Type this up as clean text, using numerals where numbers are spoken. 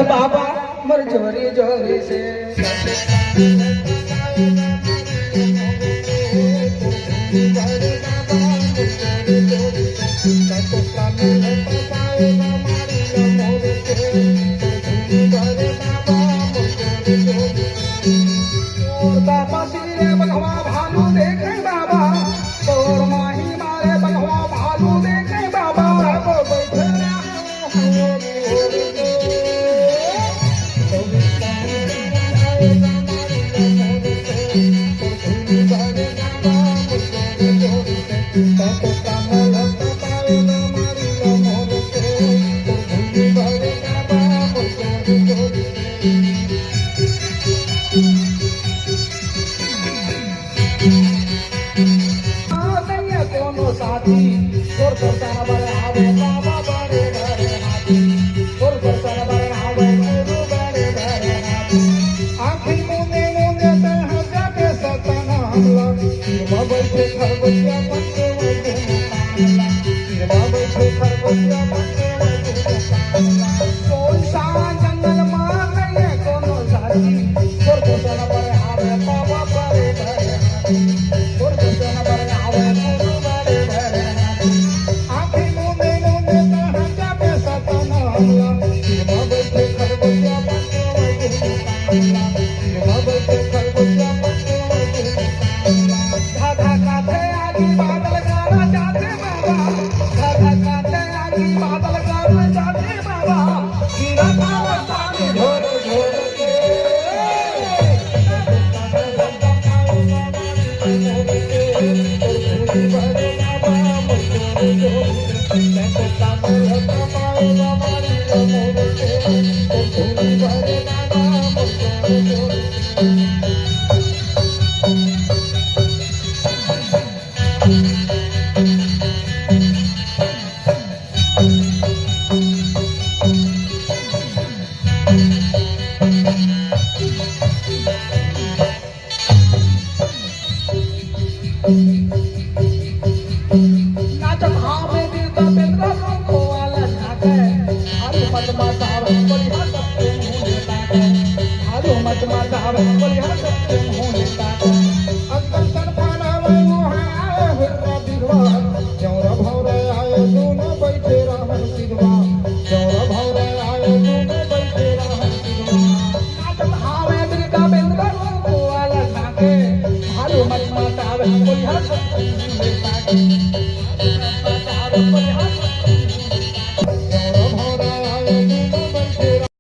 बाबा मर जोरी जोरी से और बाबा सिरे बघवा भालू देखे बाबा और माही मारे बघवा भालू देखे बाबा को बैठे साथी और बरसाना बड़े आवे बाबा बड़े बड़े हाथी और बरसाना बड़े आवे गुरु बड़े बड़े हाथी आखिर मुंडे मुंडे ते हम जाके सतना हमला बाबा से खरगोशिया पत्ते वैसे बाबा से खरगोशिया पत्ते वैसे कोई सा जंगल मार नहीं कोनो साथी और बरसाना बड़े आवे बाबा बड़े बड़े हाथी और बरसाना बड़े आवे गुरु मत माता